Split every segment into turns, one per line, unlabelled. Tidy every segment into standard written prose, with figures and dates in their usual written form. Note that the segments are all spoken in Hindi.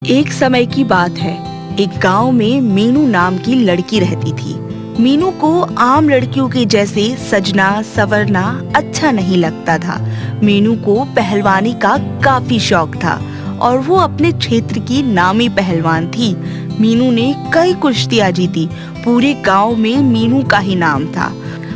एक समय की बात है। एक गांव में मीनू नाम की लड़की रहती थी। मीनू को आम लड़कियों के जैसे सजना संवरना अच्छा नहीं लगता था। मीनू को पहलवानी का काफी शौक था और वो अपने क्षेत्र की नामी पहलवान थी। मीनू ने कई कुश्तियां जीती। पूरे गांव में मीनू का ही नाम था।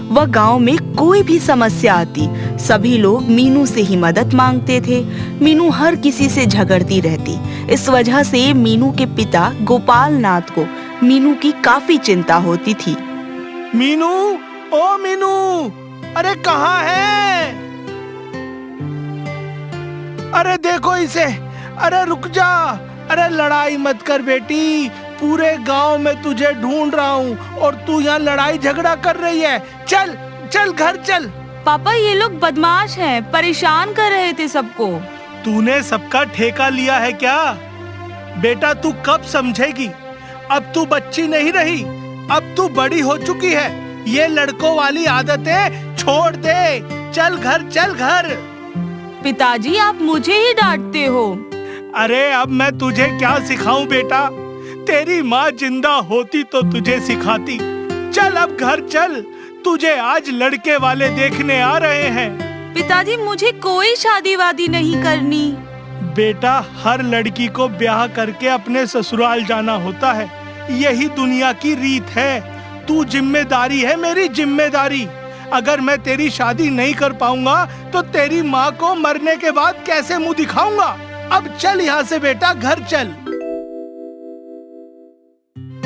वह गांव में कोई भी समस्या आती, सभी लोग मीनू से ही मदद मांगते थे। मीनू हर किसी से झगड़ती रहती। इस वजह से मीनू के पिता गोपाल नाथ को मीनू की काफी चिंता होती थी।
मीनू, ओ मीनू, अरे कहाँ है? अरे देखो इसे, अरे रुक जा, अरे लड़ाई मत कर बेटी, पूरे गांव में तुझे ढूंढ रहा हूँ और तू यहाँ लड़ाई झगड़ा कर रही है। चल चल घर चल।
पापा ये लोग बदमाश हैं, परेशान कर रहे थे सबको।
तूने सबका ठेका लिया है क्या? बेटा तू कब समझेगी? अब तू बच्ची नहीं रही, अब तू बड़ी हो चुकी है। ये लड़कों वाली आदतें छोड़ दे। चल घर चल घर।
पिताजी आप मुझे ही डांटते हो।
अरे अब मैं तुझे क्या सिखाऊं बेटा? तेरी माँ जिंदा होती तो तुझे सिखाती। चल अब घर चल, तुझे आज लड़के वाले देखने आ रहे हैं।
पिताजी मुझे कोई शादी वादी नहीं करनी।
बेटा हर लड़की को ब्याह करके अपने ससुराल जाना होता है, यही दुनिया की रीत है। तू जिम्मेदारी है मेरी जिम्मेदारी। अगर मैं तेरी शादी नहीं कर पाऊंगा तो तेरी माँ को मरने के बाद कैसे मुंह दिखाऊंगा? अब चल यहाँ से बेटा, घर चल।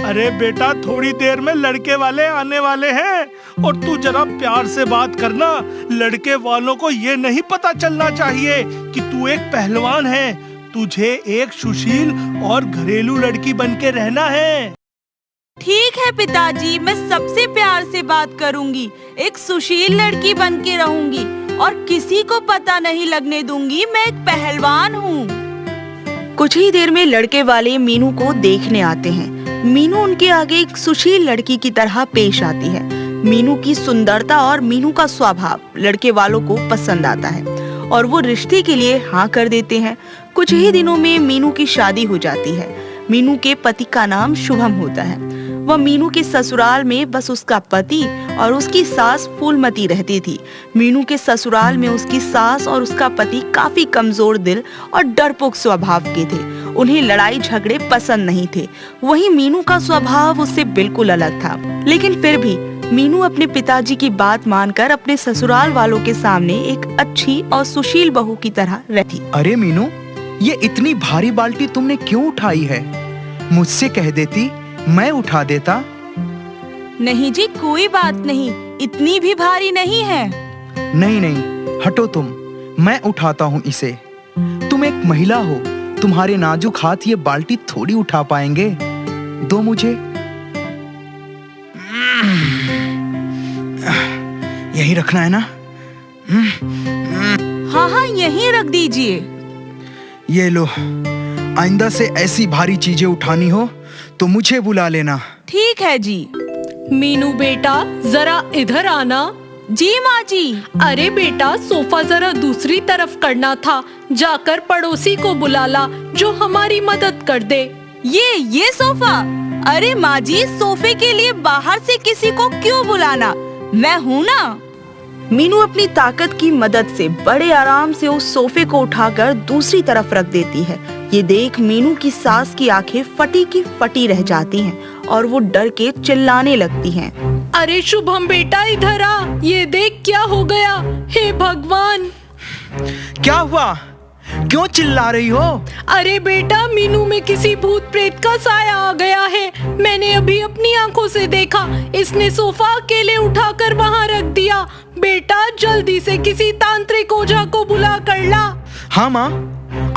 अरे बेटा थोड़ी देर में लड़के वाले आने वाले हैं और तू जरा प्यार से बात करना। लड़के वालों को ये नहीं पता चलना चाहिए कि तू एक पहलवान है। तुझे एक सुशील और घरेलू लड़की बनके रहना है।
ठीक है पिताजी, मैं सबसे प्यार से बात करूंगी, एक सुशील लड़की बनके रहूंगी और किसी को पता नहीं लगने दूंगी मैं एक पहलवान हूँ। कुछ ही देर में लड़के वाले मीनू को देखने आते हैं। मीनू उनके आगे एक सुशील लड़की की तरह पेश आती है। मीनू की सुंदरता और मीनू का स्वभाव लड़के वालों को पसंद आता है और वो रिश्ते के लिए हाँ कर देते हैं। कुछ ही दिनों में मीनू की शादी हो जाती है। मीनू के पति का नाम शुभम होता है। वह मीनू के ससुराल में बस उसका पति और उसकी सास फूलमती रहती थी। मीनू के ससुराल में उसकी सास और उसका पति काफी कमजोर दिल और डरपोक स्वभाव के थे। उन्हें लड़ाई झगड़े पसंद नहीं थे। वहीं मीनू का स्वभाव उससे बिल्कुल अलग था। लेकिन फिर भी मीनू अपने पिताजी की बात मानकर अपने ससुराल वालों के सामने एक अच्छी और सुशील बहू की तरह रहती।
अरे मीनू, ये इतनी भारी बाल्टी तुमने क्यों उठाई है? मुझसे कह देती, मैं उठा देता।
नहीं जी, कोई बात नहीं, इतनी भी भारी नहीं है।
नहीं नहीं, हटो तुम, मैं उठाता हूँ इसे। तुम एक महिला हो, तुम्हारे नाजुक हाथ ये बाल्टी थोड़ी उठा पाएंगे। दो मुझे। यही रखना है ना?
हाँ हाँ, यहीं रख दीजिए।
ये लो, आइंदा से ऐसी भारी चीजें उठानी हो तो मुझे बुला लेना।
ठीक है जी।
मीनू बेटा जरा इधर आना।
जी माँ जी।
अरे बेटा सोफा जरा दूसरी तरफ करना था, जाकर पड़ोसी को बुला ला जो हमारी मदद कर दे।
ये सोफा? अरे माँ जी, सोफे के लिए बाहर से किसी को क्यों बुलाना, मैं हूँ ना। मीनू अपनी ताकत की मदद से बड़े आराम से उस सोफे को उठाकर दूसरी तरफ रख देती है। ये देख मीनू की सास की आंखें फटी की फटी रह जाती हैं और वो डर के चिल्लाने लगती हैं।
अरे शुभम बेटा इधर आ, ये देख क्या हो गया। हे भगवान!
क्या हुआ? क्यों चिल्ला रही हो?
अरे बेटा मीनू में किसी भूत प्रेत का साया आ गया है। मैंने अभी अपनी आंखों से देखा, इसने सोफा अकेले उठाकर वहाँ रख दिया। बेटा जल्दी से किसी तांत्रिक ओझा को बुला कर ला।
हाँ माँ,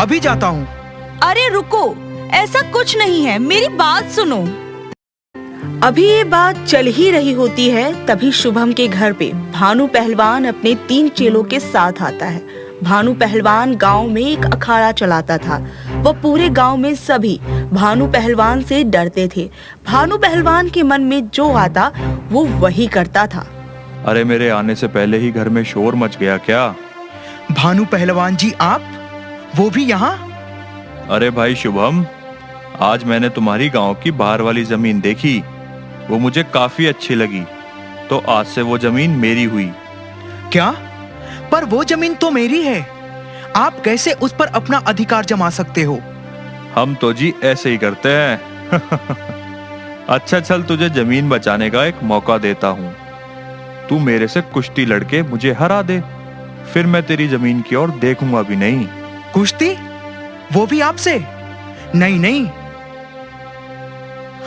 अभी जाता हूँ।
अरे रुको, ऐसा कुछ नहीं है, मेरी बात सुनो। अभी ये बात चल ही रही होती है, तभी शुभम के घर पे भानु पहलवान अपने 3 चेलों के साथ आता है। भानु पहलवान गांव में एक अखाड़ा चलाता था। वह पूरे गांव में सभी भानु पहलवान से डरते थे। भानु पहलवान के मन में जो आता वो वही करता था।
अरे मेरे आने से पहले ही घर में शोर मच गया क्या?
भानु पहलवान जी आप, वो भी यहाँ?
अरे भाई शुभम, आज मैंने तुम्हारी गांव की बाहर वाली जमीन देखी, वो मुझे काफी अच्छी लगी, तो आज से वो जमीन मेरी हुई।
क्या? पर वो जमीन तो मेरी है, आप कैसे उस पर अपना अधिकार जमा सकते हो?
हम तो जी ऐसे ही करते हैं। अच्छा चल, तुझे जमीन बचाने का एक मौका देता हूँ। तू मेरे से कुश्ती लड़के मुझे हरा दे, फिर मैं तेरी जमीन की ओर देखूंगा भी नहीं।
कुश्ती? वो भी आपसे? नहीं नहीं।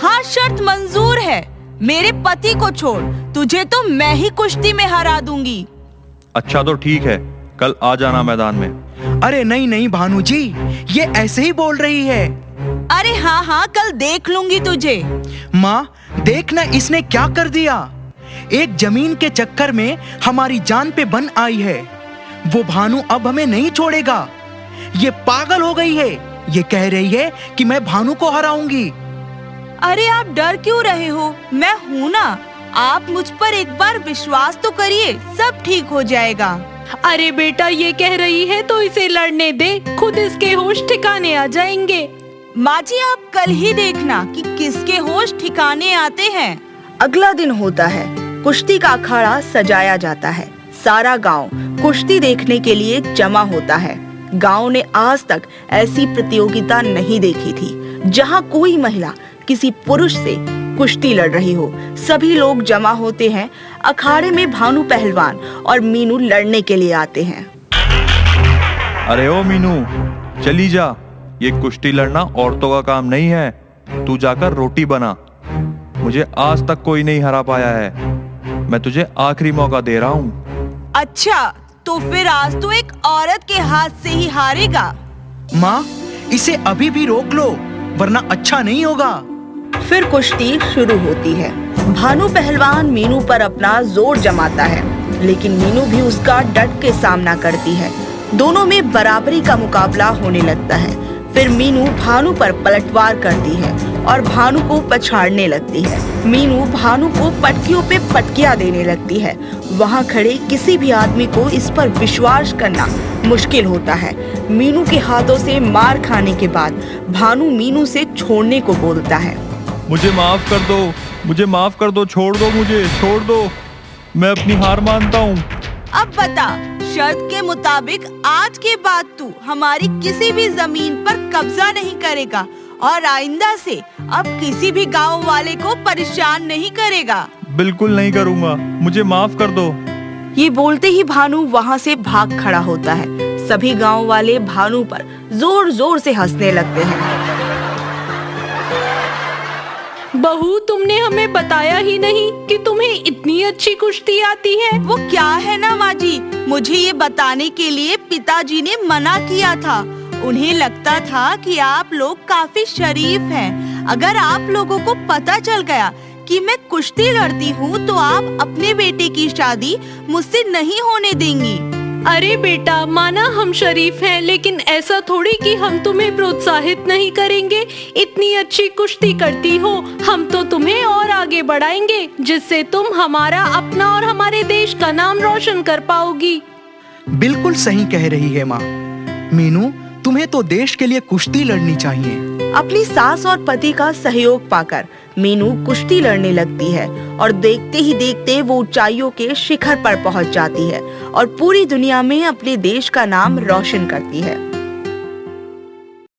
हाँ, शर्त मंजूर है। मेरे पति को छोड़, तुझे तो मैं ही कुश्ती में हरा दूंगी।
अच्छा तो ठीक है, कल आ जाना मैदान में।
अरे नहीं नहीं भानु जी, ये ऐसे ही बोल रही है।
अरे हाँ हाँ, कल देख लूंगी तुझे।
माँ, देखना इसने क्या कर दिया। एक जमीन के चक्कर में हमारी जान पे बन आई है। वो भानु अब हमें नहीं छोड़ेगा। ये पागल हो गई है। ये कह रही है कि मैं भानु को हराऊंगी।
अरे आप डर क्यों रहे हो? मैं हूँ ना। आप मुझ पर एक बार विश्वास तो करिए, सब ठीक हो जाएगा।
अरे बेटा, ये कह रही है तो इसे लड़ने दे, खुद इसके होश ठिकाने आ जाएंगे।
माँ जी, आप कल ही देखना कि किसके होश ठिकाने आते हैं। अगला दिन होता है, कुश्ती का अखाड़ा सजाया जाता है। सारा गांव कुश्ती देखने के लिए जमा होता है। गांव ने आज तक ऐसी प्रतियोगिता नहीं देखी थी जहां कोई महिला किसी पुरुष से कुश्ती लड़ रही हो। सभी लोग जमा होते हैं। अखाड़े में भानु पहलवान और मीनू लड़ने के लिए आते हैं।
अरे ओ मीनू, चली जा। ये कुश्ती लड़ना औरतों का काम नहीं है। तू जाकर रोटी बना। मुझे आज तक कोई नहीं हरा पाया है। मैं तुझे आखिरी मौका दे रहा हूँ।
अच्छा, तो फिर आज तो एक औरत के हाथ से ही हारेगा।
माँ, इसे अभी भी रोक लो, वरना अच्छा नहीं होगा।
फिर कुश्ती शुरू होती है। भानु पहलवान मीनू पर अपना जोर जमाता है, लेकिन मीनू भी उसका डट के सामना करती है। दोनों में बराबरी का मुकाबला होने लगता है। फिर मीनू भानु पर पलटवार करती है और भानु को पछाड़ने लगती है। मीनू भानु को पटकियों पे पटकियां देने लगती है। वहाँ खड़े किसी भी आदमी को इस पर विश्वास करना मुश्किल होता है। मीनू के हाथों से मार खाने के बाद भानु मीनू से छोड़ने को बोलता है।
मुझे माफ कर दो, मुझे माफ कर दो, छोड़ दो, मुझे छोड़ दो। मैं अपनी हार मानता हूँ।
अब बता, शर्त के मुताबिक आज के बाद तू हमारी किसी भी जमीन पर कब्जा नहीं करेगा और आइंदा से अब किसी भी गांव वाले को परेशान नहीं करेगा।
बिल्कुल नहीं करूँगा, मुझे माफ कर दो।
ये बोलते ही भानु वहाँ से भाग खड़ा होता है। सभी गांव वाले भानु पर जोर जोर से हंसने लगते हैं।
बहू, तुमने हमें बताया ही नहीं कि तुम्हें इतनी अच्छी कुश्ती आती है।
वो क्या है ना माँ जी, मुझे ये बताने के लिए पिताजी ने मना किया था। उन्हें लगता था कि आप लोग काफी शरीफ हैं। अगर आप लोगों को पता चल गया कि मैं कुश्ती लड़ती हूँ तो आप अपने बेटे की शादी मुझसे नहीं होने देंगी।
अरे बेटा, माना हम शरीफ हैं, लेकिन ऐसा थोड़ी कि हम तुम्हें प्रोत्साहित नहीं करेंगे। इतनी अच्छी कुश्ती करती हो, हम तो तुम्हें और आगे बढ़ाएंगे, जिससे तुम हमारा, अपना और हमारे देश का नाम रोशन कर पाओगी।
बिल्कुल सही कह रही है माँ। मीनू, तुम्हें तो देश के लिए कुश्ती लड़नी चाहिए।
अपनी सास और पति का सहयोग पाकर मीनू कुश्ती लड़ने लगती है और देखते ही देखते वो ऊंचाइयों के शिखर पर पहुंच जाती है और पूरी दुनिया में अपने देश का नाम रोशन करती है।